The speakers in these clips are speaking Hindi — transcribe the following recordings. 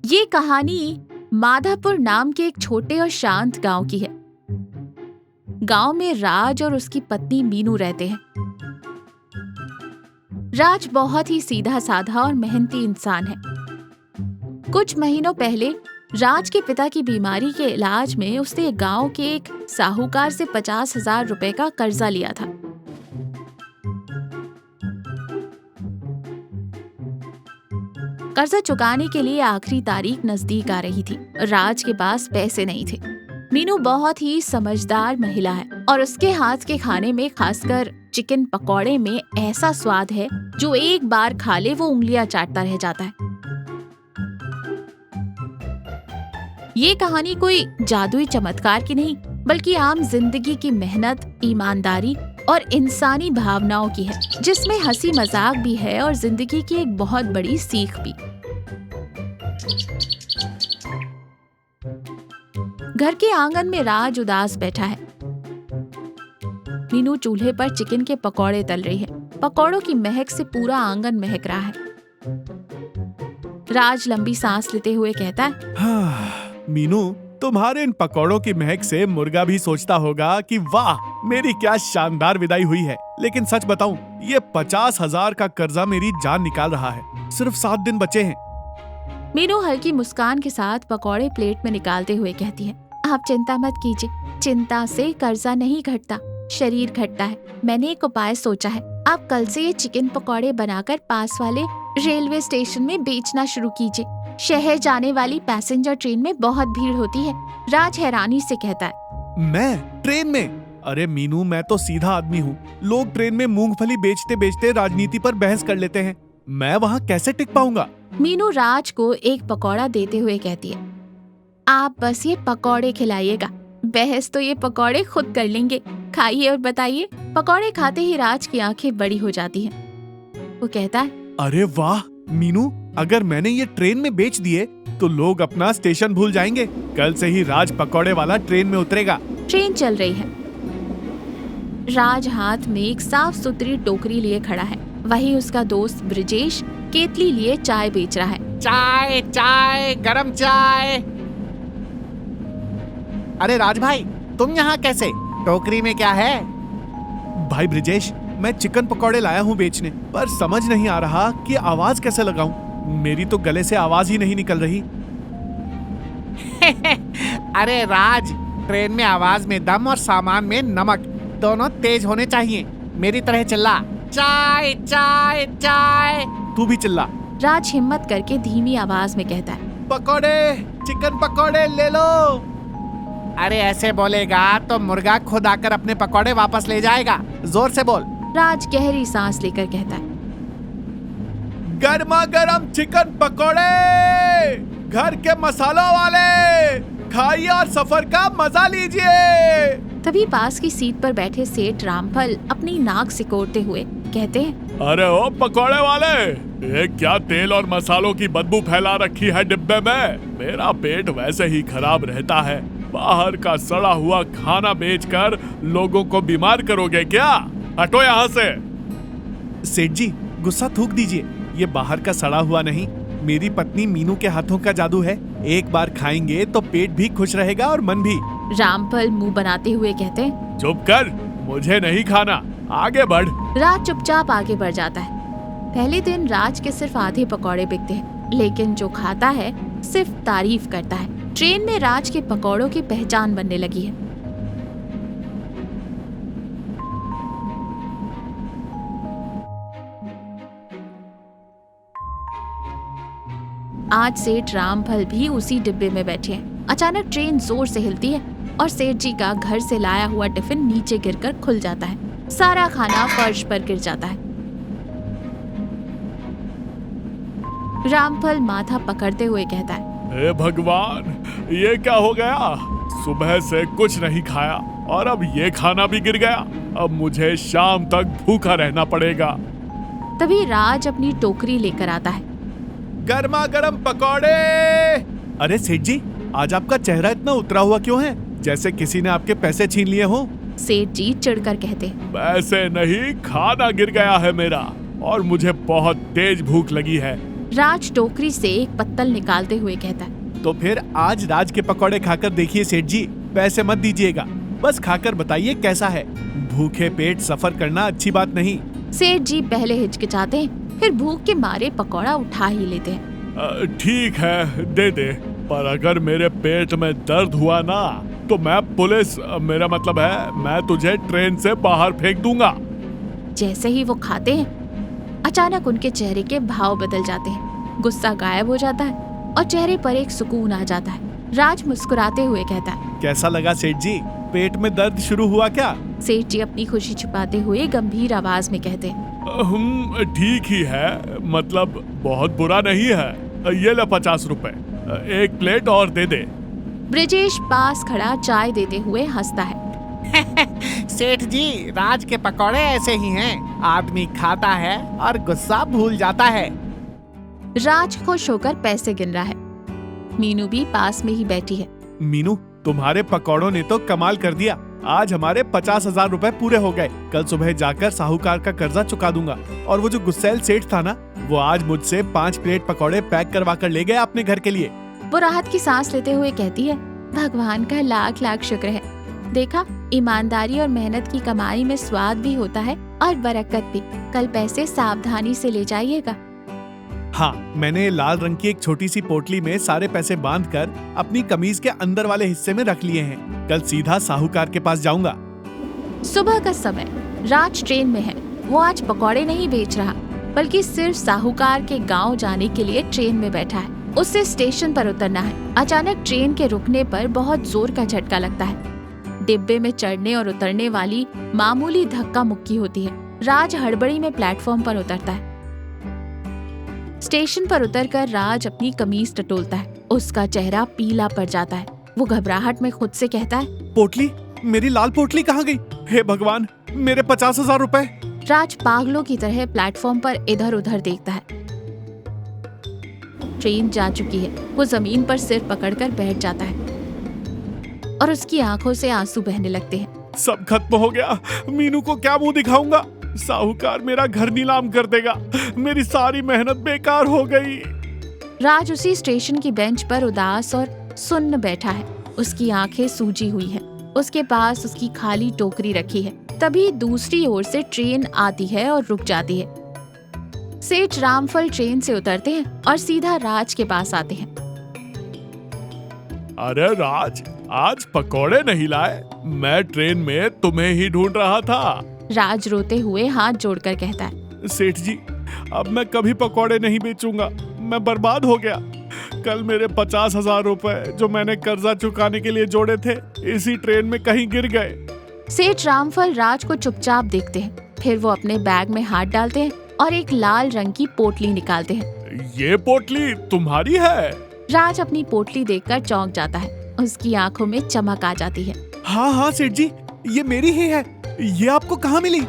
ये कहानी माधापुर नाम के एक छोटे और शांत गांव की है। गांव में राज और उसकी पत्नी मीनू रहते हैं। राज बहुत ही सीधा साधा और मेहनती इंसान है। कुछ महीनों पहले राज के पिता की बीमारी के इलाज में उसने गांव के एक साहूकार से 50,000 रुपए का कर्जा लिया था। कर्जा चुकाने के लिए आखिरी तारीख नजदीक आ रही थी। राज के पास पैसे नहीं थे। मीनू बहुत ही समझदार महिला है और उसके हाथ के खाने में, खासकर चिकन पकौड़े में ऐसा स्वाद है जो एक बार खा ले वो उंगलियां चाटता रह जाता है। ये कहानी कोई जादुई चमत्कार की नहीं, बल्कि आम जिंदगी की मेहनत, ईमानदारी और इंसानी भावनाओं की है, जिसमें हंसी मजाक भी है और जिंदगी की एक बहुत बड़ी सीख भी। घर के आंगन में राज उदास बैठा है। मीनू चूल्हे पर चिकन के पकौड़े तल रही है। पकौड़ों की महक से पूरा आंगन महक रहा है। राज लंबी सांस लेते हुए कहता है, मीनू, तुम्हारे इन पकौड़ों की महक से मुर्गा भी सोचता होगा कि वाह, मेरी क्या शानदार विदाई हुई है। लेकिन सच बताऊं, ये 50,000 का कर्जा मेरी जान निकाल रहा है। सिर्फ 7 दिन बचे हैं। मीनू हल्की मुस्कान के साथ पकौड़े प्लेट में निकालते हुए कहती है, आप चिंता मत कीजिए। चिंता से कर्जा नहीं घटता, शरीर घटता है। मैंने एक उपाय सोचा है। आप कल से ये चिकन पकौड़े बनाकर पास वाले रेलवे स्टेशन में बेचना शुरू कीजिए। शहर जाने वाली पैसेंजर ट्रेन में बहुत भीड़ होती है। राज हैरानी से कहता है, मैं ट्रेन में? अरे मीनू, मैं तो सीधा आदमी हूँ। लोग ट्रेन में मूंगफली बेचते बेचते राजनीति पर बहस कर लेते हैं। मैं वहाँ कैसे टिक पाऊंगा? मीनू राज को एक पकौड़ा देते हुए कहती है, आप बस ये पकौड़े खिलाइएगा, बहस तो ये पकौड़े खुद कर लेंगे। खाइए और बताइए। पकौड़े खाते ही राज की आंखें बड़ी हो जाती हैं। वो कहता है, अरे वाह मीनू, अगर मैंने ये ट्रेन में बेच दिए तो लोग अपना स्टेशन भूल जाएंगे। कल से ही राज पकौड़े वाला ट्रेन में उतरेगा। ट्रेन चल रही है। राज हाथ में एक साफ सुथरी टोकरी लिए खड़ा है। वहीं उसका दोस्त ब्रिजेश केतली लिए चाय बेच रहा है। चाय चाय, गरम चाय। अरे राज भाई, तुम यहाँ कैसे? टोकरी में क्या है? भाई ब्रिजेश, मैं चिकन पकौड़े लाया हूँ बेचने, पर समझ नहीं आ रहा कि आवाज कैसे लगाऊं। मेरी तो गले से आवाज ही नहीं निकल रही। अरे राज, ट्रेन में आवाज में दम और सामान में नमक दोनों तेज होने चाहिए। मेरी तरह चिल्ला, चाय चाय चाय। तू भी चिल्ला। राज हिम्मत करके धीमी आवाज में कहता है, पकौड़े, चिकन पकौड़े ले लो। अरे ऐसे बोलेगा तो मुर्गा खुद आकर अपने पकौड़े वापस ले जाएगा। जोर से बोल। राज गहरी सांस लेकर कहता है, गर्मा गर्म चिकन पकौड़े, घर के मसालों वाले, खाइए और सफर का मजा लीजिए। तभी पास की सीट पर बैठे सेठ रामफल अपनी नाक सिकोड़ते हुए कहते हैं, अरे ओ पकौड़े वाले, ये क्या तेल और मसालों की बदबू फैला रखी है डिब्बे में। मेरा पेट वैसे ही खराब रहता है। बाहर का सड़ा हुआ खाना बेचकर लोगों को बीमार करोगे क्या? हटो यहाँ से। सेठ जी, गुस्सा थूक दीजिए। ये बाहर का सड़ा हुआ नहीं, मेरी पत्नी मीनू के हाथों का जादू है। एक बार खाएंगे तो पेट भी खुश रहेगा और मन भी। रामफल मुंह बनाते हुए कहते हैं, चुप कर, मुझे नहीं खाना, आगे बढ़। राज चुपचाप आगे बढ़ जाता है। पहले दिन राज के सिर्फ आधे पकौड़े बिकते हैं, लेकिन जो खाता है सिर्फ तारीफ करता है। ट्रेन में राज के पकौड़ों की पहचान बनने लगी है। आज सेठ रामफल भी उसी डिब्बे में बैठे हैं। अचानक ट्रेन जोर से हिलती है और सेठ जी का घर से लाया हुआ टिफिन नीचे गिरकर खुल जाता है। सारा खाना फर्श पर गिर जाता है। रामफल माथा पकड़ते हुए कहता है, हे भगवान, ये क्या हो गया? सुबह से कुछ नहीं खाया और अब ये खाना भी गिर गया। अब मुझे शाम तक भूखा रहना पड़ेगा। तभी राज अपनी टोकरी लेकर आता है। गर्मा गर्म पकौड़े। अरे सेठ जी, आज आपका चेहरा इतना उतरा हुआ क्यों है, जैसे किसी ने आपके पैसे छीन लिए हो? सेठ जी चिढ़कर कहते, पैसे नहीं, खाना गिर गया है मेरा और मुझे बहुत तेज भूख लगी है। राज टोकरी से एक पत्तल निकालते हुए कहता है। तो फिर आज राज के पकौड़े खाकर देखिए सेठ जी, पैसे मत दीजिएगा, बस खाकर बताइए कैसा है। भूखे पेट सफर करना अच्छी बात नहीं। सेठ जी पहले हिचकिचाते हैं, फिर भूख के मारे पकौड़ा उठा ही लेते हैं। ठीक है, दे दे, पर अगर मेरे पेट में दर्द हुआ ना तो मैं पुलिस, मेरा मतलब है मैं तुझे ट्रेन से बाहर फेंक दूंगा। जैसे ही वो खाते हैं, अचानक उनके चेहरे के भाव बदल जाते हैं। गुस्सा गायब हो जाता है और चेहरे पर एक सुकून आ जाता है। राज मुस्कुराते हुए कहता है, कैसा लगा सेठ जी, पेट में दर्द शुरू हुआ क्या? सेठ जी अपनी खुशी छुपाते हुए गंभीर आवाज में कहते हैं, ठीक ही है, मतलब बहुत बुरा नहीं है। ये ले 50 रुपए, एक प्लेट और दे दे। ब्रिजेश पास खड़ा चाय देते हुए हंसता है। सेठ जी, राज के पकौड़े ऐसे ही हैं। आदमी खाता है और गुस्सा भूल जाता है। राज खुश होकर पैसे गिन रहा है। मीनू भी पास में ही बैठी है। मीनू, तुम्हारे पकौड़ों ने तो कमाल कर दिया। आज हमारे 50,000 रुपए पूरे हो गए। कल सुबह जाकर साहूकार का कर्जा चुका दूंगा। और वो जो गुस्सैल सेठ था ना, वो आज मुझसे 5 प्लेट पकौड़े पैक करवा कर ले गया अपने घर के लिए। वो राहत की सांस लेते हुए कहती है, भगवान का लाख लाख शुक्र है। देखा, ईमानदारी और मेहनत की कमाई में स्वाद भी होता है और बरकत भी। कल पैसे सावधानी से ले जाइएगा। हाँ, मैंने लाल रंग की एक छोटी सी पोटली में सारे पैसे बांधकर अपनी कमीज के अंदर वाले हिस्से में रख लिए हैं। कल सीधा साहूकार के पास जाऊंगा। सुबह का समय, राज ट्रेन में है। वो आज पकौड़े नहीं बेच रहा, बल्कि सिर्फ साहूकार के गांव जाने के लिए ट्रेन में बैठा है। उसे स्टेशन पर उतरना है। अचानक ट्रेन के रुकने पर बहुत जोर का झटका लगता है। डिब्बे में चढ़ने और उतरने वाली मामूली धक्का मुक्की होती है। राज हड़बड़ी में प्लेटफॉर्म पर उतरता है। स्टेशन पर उतरकर राज अपनी कमीज टटोलता है। उसका चेहरा पीला पड़ जाता है। वो घबराहट में खुद से कहता है, पोटली, मेरी लाल पोटली कहाँ गई? हे भगवान, मेरे 50,000 रुपए। राज पागलों की तरह प्लेटफॉर्म पर इधर उधर देखता है। ट्रेन जा चुकी है। वो जमीन पर सिर पकड़कर बैठ जाता है और उसकी आंखों से आंसू बहने लगते हैं। सब खत्म हो गया। मीनू को क्या मुंह दिखाऊंगा? साहूकार मेरा घर नीलाम कर देगा। मेरी सारी मेहनत बेकार हो गई। राज उसी स्टेशन की बेंच पर उदास और सुन्न बैठा है। उसकी आंखें सूजी हुई हैं। उसके पास उसकी खाली टोकरी रखी है। तभी दूसरी ओर से ट्रेन आती है और रुक जाती है। सेठ रामफल ट्रेन से उतरते हैं और सीधा राज के पास आते हैं। अरे राज, आज पकौड़े नहीं लाए? मैं ट्रेन में तुम्हें ही ढूंढ रहा था। राज रोते हुए हाथ जोड़कर कहता है, सेठ जी, अब मैं कभी पकौड़े नहीं बेचूंगा। मैं बर्बाद हो गया। कल मेरे 50,000 रुपए जो मैंने कर्जा चुकाने के लिए जोड़े थे, इसी ट्रेन में कहीं गिर गए। सेठ रामफल राज को चुपचाप देखते हैं। फिर वो अपने बैग में हाथ डालते हैं और एक लाल रंग की पोटली निकालते हैं। ये पोटली तुम्हारी है? राज अपनी पोटली देखकर चौंक जाता है। उसकी आंखों में चमक आ जाती है। हाँ हाँ सेठ जी, ये मेरी ही है। ये आपको कहाँ मिली?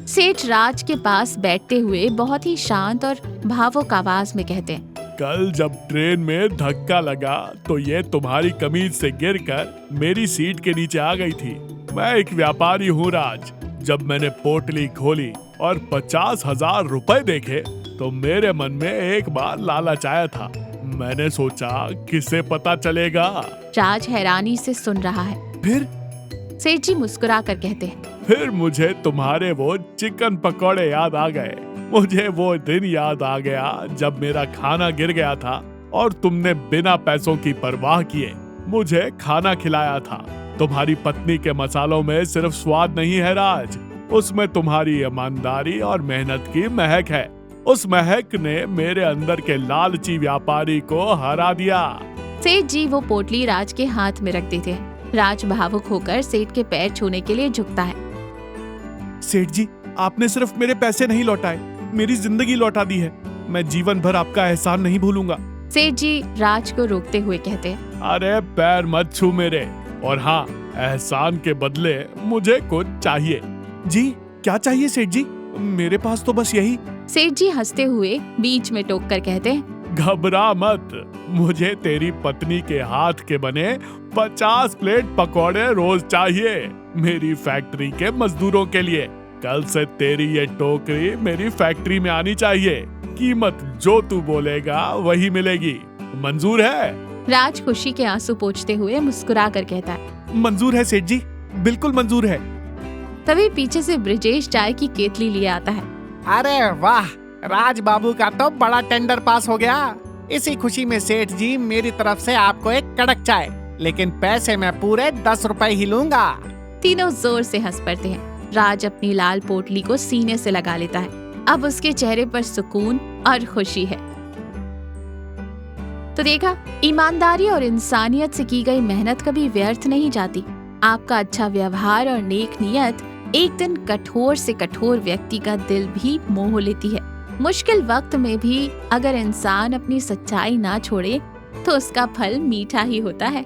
सेठ राज के पास बैठते हुए बहुत ही शांत और भावुक आवाज में कहते हैं, कल जब ट्रेन में धक्का लगा तो ये तुम्हारी कमीज से गिरकर मेरी सीट के नीचे आ गई थी। मैं एक व्यापारी हूँ राज। जब मैंने पोटली खोली और 50,000 रुपए देखे तो मेरे मन में एक बार लालच आया था। मैंने सोचा किसे पता चलेगा। राज हैरानी से सुन रहा है। फिर? सेठ जी मुस्कुरा कर कहते हैं, फिर मुझे तुम्हारे वो चिकन पकौड़े याद आ गए। मुझे वो दिन याद आ गया जब मेरा खाना गिर गया था और तुमने बिना पैसों की परवाह किए मुझे खाना खिलाया था। तुम्हारी पत्नी के मसालों में सिर्फ स्वाद नहीं है राज, उसमें तुम्हारी ईमानदारी और मेहनत की महक है। उस महक ने मेरे अंदर के लालची व्यापारी को हरा दिया। सेठ जी वो पोटली राज के हाथ में रख देते हैं। राज भावुक होकर सेठ के पैर छूने के लिए झुकता है। सेठ जी, आपने सिर्फ मेरे पैसे नहीं लौटाए, मेरी जिंदगी लौटा दी है। मैं जीवन भर आपका एहसान नहीं भूलूंगा। सेठ जी राज को रोकते हुए कहते हैं, अरे पैर मत छू मेरे। और हाँ, एहसान के बदले मुझे कुछ चाहिए। जी, क्या चाहिए सेठ जी? मेरे पास तो बस यही। सेठ जी हंसते हुए बीच में टोक कर कहते हैं, घबरा मत, मुझे तेरी पत्नी के हाथ के बने 50 प्लेट पकौड़े रोज चाहिए, मेरी फैक्ट्री के मजदूरों के लिए। कल से तेरी ये टोकरी मेरी फैक्ट्री में आनी चाहिए। कीमत जो तू बोलेगा वही मिलेगी। मंजूर है? राज खुशी के आंसू पोंछते हुए मुस्कुरा कर कहता है, मंजूर है सेठ जी, बिल्कुल मंजूर है। तभी पीछे से ब्रिजेश चाय की केतली लिए आता है। अरे वाह, राज बाबू का तो बड़ा टेंडर पास हो गया। इसी खुशी में सेठ जी मेरी तरफ से आपको एक कड़क चाय, लेकिन पैसे मैं पूरे 10 रुपए ही लूंगा। तीनों जोर से हंस पड़ते हैं। राज अपनी लाल पोटली को सीने से लगा लेता है। अब उसके चेहरे पर सुकून और खुशी है। तो देखा, ईमानदारी और इंसानियत से की गई मेहनत कभी व्यर्थ नहीं जाती। आपका अच्छा व्यवहार और नेक नियत एक दिन कठोर से कठोर व्यक्ति का दिल भी मोह लेती है। मुश्किल वक्त में भी अगर इंसान अपनी सच्चाई ना छोड़े तो उसका फल मीठा ही होता है।